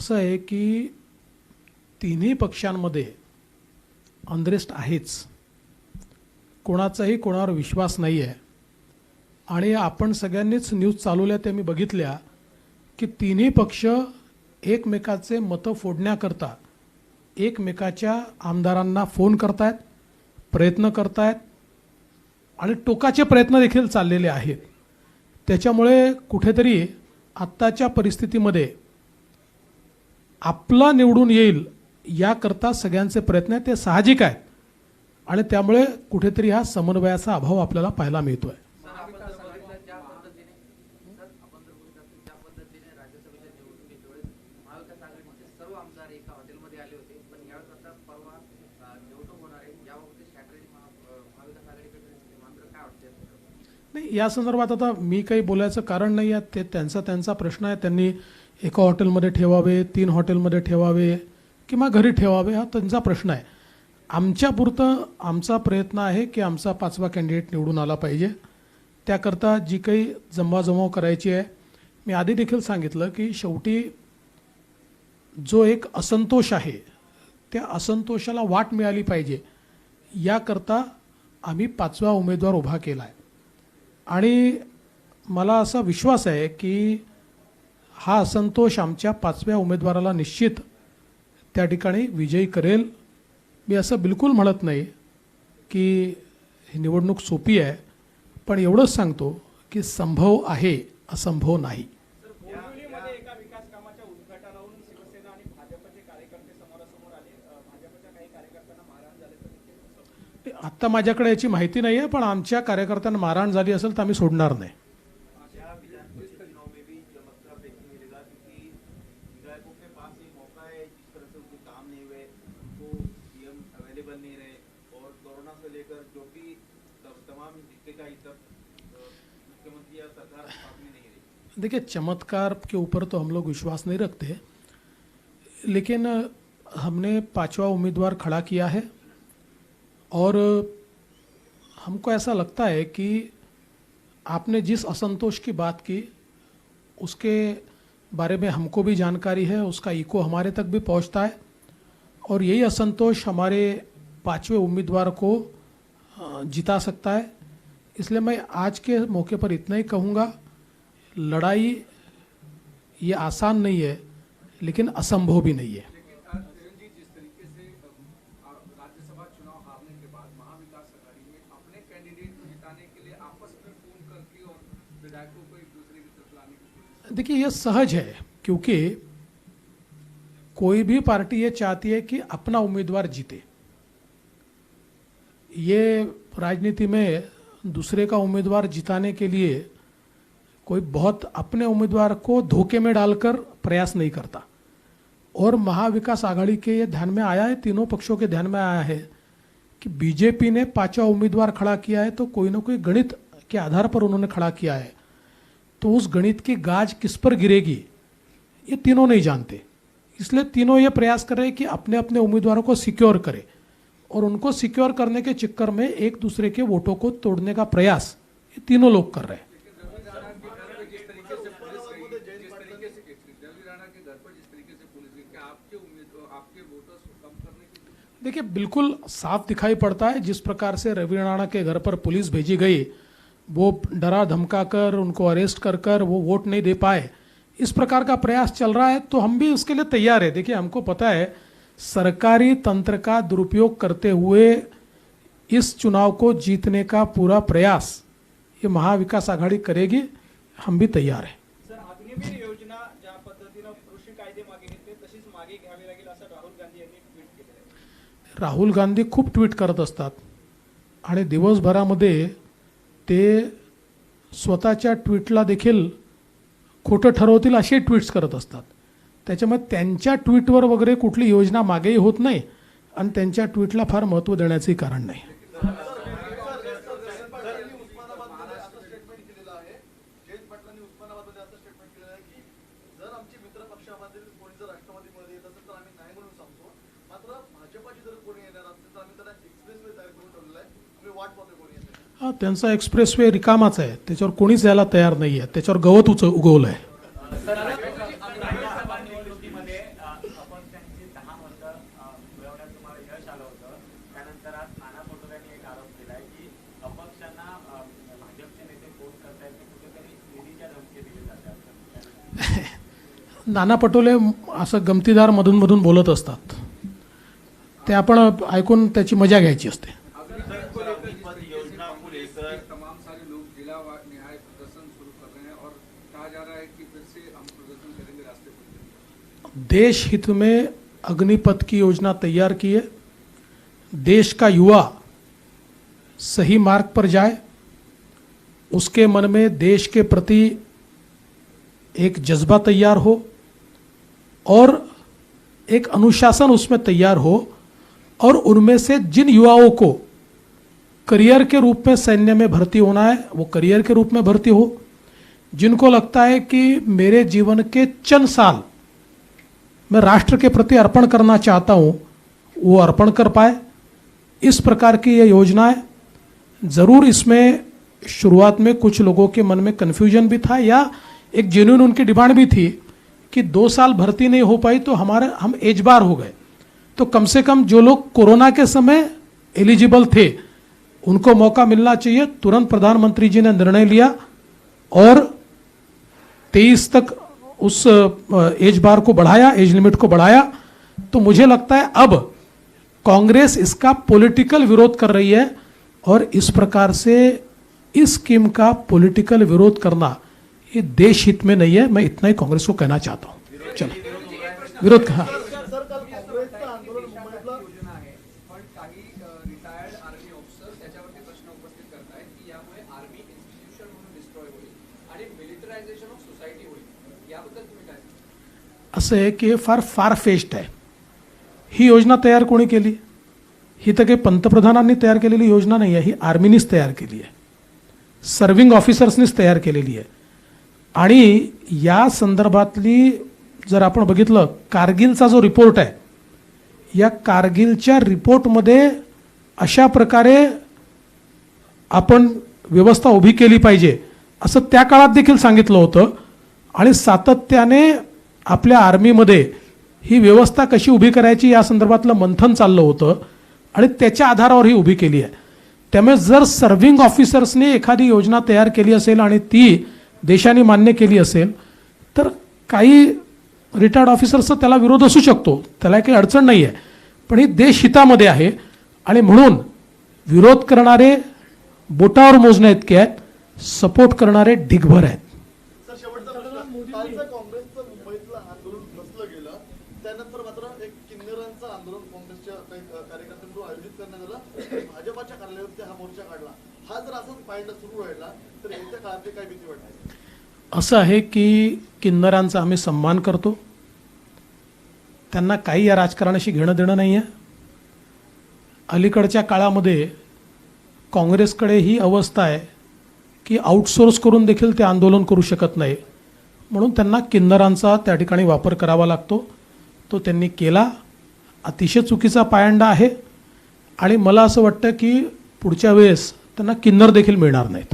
असं आहे की तिन्ही पक्षांमध्ये अनरेस्ट आहेच, कोणाचाही कोणावर विश्वास नाही आहे. आणि आपण सगळ्यांनीच न्यूज चालवल्या त्या मी बघितल्या की तिन्ही पक्ष एकमेकाचे मतं फोडण्याकरता एकमेकाच्या आमदारांना फोन करतायत, प्रयत्न करतायत आणि टोकाचे प्रयत्न देखील चाललेले आहेत. त्याच्यामुळे कुठेतरी आत्ताच्या परिस्थितीमध्ये आपला निवडून येईल याकरता सगळ्यांचे प्रयत्न आहेत, ते साहजिक आहेत. आणि त्यामुळे कुठेतरी हा समन्वयाचा अभाव आपल्याला पाहायला मिळतोय. नाही, या संदर्भात आता मी काही बोलायचं कारण नाही आहे. ते त्यांचा प्रश्न आहे. त्यांनी एका हॉटेलमध्ये ठेवावे, 3 हॉटेलमध्ये ठेवावे किंवा घरी ठेवावे, हा त्यांचा प्रश्न आहे. आमच्यापुरतं आमचा प्रयत्न आहे की आमचा 5वा कॅन्डिडेट निवडून आला पाहिजे. त्याकरता जी काही जमवाजमव करायची आहे, मी आधी देखील सांगितलं की शेवटी जो एक असंतोष आहे त्या असंतोषाला वाट मिळाली पाहिजे याकरता आम्ही 5वा उमेदवार उभा केला आहे. आणि मला असा विश्वास आहे की हा असंतोष आमच्या 5व्या उमेदवाराला निश्चित त्या ठिकाणी विजयी करेल. मी असं बिलकुल म्हणत नाही की ही निवडणूक सोपी आहे, पण एवढंच सांगतो की संभव आहे, असंभव नाही. आत्ता माझ्याकडे याची माहिती नाही आहे, पण आमच्या कार्यकर्त्यांना मारहाण झाली असेल तर आम्ही सोडणार नाही. देखिए, चमत्कार के ऊपर तो हम लोग विश्वास नहीं रखते, लेकिन हमने 5वां उम्मीदवार खड़ा किया है और हमको ऐसा लगता है कि आपने जिस असंतोष की बात की उसके बारे में हमको भी जानकारी है, उसका इको हमारे तक भी पहुंचता है और यही असंतोष हमारे 5वें उम्मीदवार को जिता सकता है. इसलिए मैं आज के मौके पर इतना ही कहूँगा, लड़ाई ये आसान नहीं है लेकिन असंभव भी नहीं है. जिस तरीके से राज्यसभा चुनाव हारने के बाद महाविकास आघाड़ी में अपने कैंडिडेट को जिताने के लिए आपस में फोन करके और विधायकों को एक दूसरे की तरफ लाने की कोशिश. देखिए, ये सहज है क्योंकि कोई भी पार्टी ये चाहती है कि अपना उम्मीदवार जीते. ये राजनीति में दूसरे का उम्मीदवार जिताने के लिए कोई बहुत अपने उम्मीदवार को धोखे में डालकर प्रयास नहीं करता. और महाविकास आघाड़ी के ये ध्यान में आया है, तीनों पक्षों के ध्यान में आया है कि बीजेपी ने 5वां उम्मीदवार खड़ा किया है तो कोई ना कोई गणित के आधार पर उन्होंने खड़ा किया है. तो उस गणित की गाज किस पर गिरेगी ये तीनों नहीं जानते. इसलिए तीनों ये प्रयास कर रहे हैं कि अपने अपने उम्मीदवारों को सिक्योर करें और उनको सिक्योर करने के चक्कर में एक दूसरे के वोटों को तोड़ने का प्रयास ये तीनों लोग कर रहे हैं. देखिए, बिल्कुल साफ दिखाई पड़ता है जिस प्रकार से रवि राणा के घर पर पुलिस भेजी गई, वो डरा धमका कर उनको अरेस्ट कर कर वो वोट नहीं दे पाए, इस प्रकार का प्रयास चल रहा है. तो हम भी उसके लिए तैयार है. देखिए, हमको पता है सरकारी तंत्र का दुरुपयोग करते हुए इस चुनाव को जीतने का पूरा प्रयास ये महाविकास आघाड़ी करेगी. हम भी तैयार है. सर, अग्निवीर योजना ज्या पद्धतीने कृषी कायदे मागे घेतले तशीच मागे घ्यावी लागेल असं राहुल गांधी यांनी ट्विट केलं आहे. राहुल गांधी खूप ट्विट करत असतात आणि दिवसभरामध्ये ते स्वतःच्या ट्विटला देखील खोटं ठरवतील असे ट्विट्स करत असतात. त्याच्यामुळे त्यांच्या ट्विटवर वगैरे कुठली योजना मागेही होत नाही आणि त्यांच्या ट्विटला फार महत्त्व देण्याचंही कारण नाही. हा, त्यांचा एक्सप्रेसवे रिकामाच आहे, त्याच्यावर कोणीच यायला तयार नाही आहे, त्याच्यावर गवत उगवलं आहे. सर, निवडणुकीमध्ये नाना पटोले असं गमतीदार मधून मधून बोलत असतात, ते आपण ऐकून त्याची मजा घ्यायची असते. तमाम सारे लोग जिला न्याय प्रदर्शन शुरू कर रहे हैं और कहा जा रहा है कि फिर से हम प्रदर्शन करेंगे रास्ते पर. देश हित में अग्निपथ की योजना तैयार की है. देश का युवा सही मार्ग पर जाए, उसके मन में देश के प्रति एक जज्बा तैयार हो और एक अनुशासन उसमें तैयार हो, और उनमें से जिन युवाओं को करियर के रूप में सैन्य में भर्ती होना है वो करियर के रूप में भर्ती हो. जिनको लगता है कि मेरे जीवन के चंद साल मैं राष्ट्र के प्रति अर्पण करना चाहता हूँ, वो अर्पण कर पाए. इस प्रकार की ये योजना है. ज़रूर इसमें शुरुआत में कुछ लोगों के मन में कन्फ्यूजन भी था, या एक जेन्युइन उनकी डिमांड भी थी कि 2 साल भर्ती नहीं हो पाई तो हम एज बार हो गए, तो कम से कम जो लोग कोरोना के समय एलिजिबल थे उनको मौका मिलना चाहिए. तुरंत प्रधानमंत्री जी ने निर्णय लिया और 23 तक उस एज बार को बढ़ाया, एज लिमिट को बढ़ाया. तो मुझे लगता है अब कांग्रेस इसका पॉलिटिकल विरोध कर रही है, और इस प्रकार से इस स्कीम का पॉलिटिकल विरोध करना ये देश हित में नहीं है. मैं इतना ही कांग्रेस को कहना चाहता हूं. चलो विरोध कहा. योजना आहे, पण काही रिटायर्ड आर्मी ऑफिसर्स त्याच्यावरती प्रश्न उपस्थित करतायत की यामुळे आर्मी इन्स्टिट्यूशन म्हणून डिस्ट्रॉय होईल आणि मिलिटरायझेशन ऑफ सोसायटी होईल. याबद्दल तुम्ही काय? असं आहे की हे फार फेस्ट आहे. ही योजना तयार कोणी केली? ही तर काही पंतप्रधानांनी तयार केलेली योजना नाही आहे, ही आर्मीनीच तयार केली आहे, सर्विंग ऑफिसर्सनीच तयार केलेली आहे. आणि या संदर्भातली जर आपण बघितलं कारगिलचा जो रिपोर्ट आहे, या कारगिलच्या रिपोर्टमध्ये अशा प्रकारे आपण व्यवस्था उभी केली पाहिजे असं त्या काळात देखील सांगितलं होतं. आणि सातत्याने आपल्या आर्मीमध्ये ही व्यवस्था कशी उभी करायची या संदर्भातलं मंथन चाललं होतं, आणि त्याच्या आधारावर ही उभी केली आहे. त्यामुळे जर सर्व्हिंग ऑफिसर्सने एखादी योजना तयार केली असेल आणि ती देशाने मान्य केली असेल, तर काही रिटायर्ड ऑफिसर्सचा त्याला विरोध असू शकतो, त्याला काही अडचण नाही आहे. पण ही देशहितामध्ये आहे, आणि म्हणून विरोध करणारे बोटावर मोजण्या इतके आहेत, सपोर्ट करणारे ढिगभर आहेत. सर, शेवटचा प्रश्न. कालचं काँग्रेसचं मुंबईतलं आंदोलन नसलं गेलं, त्यानंतर मात्र एक किन्नरांचं आंदोलन काँग्रेसच्या काही कार्यकर्त्यांकडून आयोजित करण्यात आलं. भाजपाच्या कार्यालयावरती हा मोर्चा काढला. हा जर असंच पायंडा सुरू राहिला तर येत्या काळात काय भीती वाटते? असं आहे की किन्नरांचा आम्ही सन्मान करतो, त्यांना काही या राजकारणाशी घेणं देणं नाही आहे. अलीकडच्या काळामध्ये काँग्रेसकडे ही अवस्था आहे की आउटसोर्स करून देखील ते आंदोलन करू शकत नाही, म्हणून त्यांना किन्नरांचा त्या ठिकाणी वापर करावा लागतो. तो त्यांनी केला, अतिशय चुकीचा पायंडा आहे. आणि मला असं वाटतं की पुढच्या वेळेस त्यांना किन्नर देखील मिळणार नाहीत.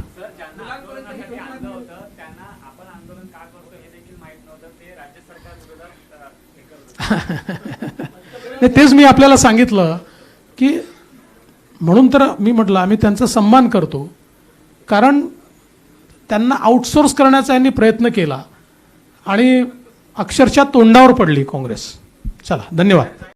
तेच मी आपल्याला सांगितलं की म्हणून तर मी म्हटलं आम्ही त्यांचा सन्मान करतो, कारण त्यांना आउटसोर्स करण्याचा यांनी प्रयत्न केला आणि अक्षरशः तोंडावर पडली काँग्रेस. चला, धन्यवाद.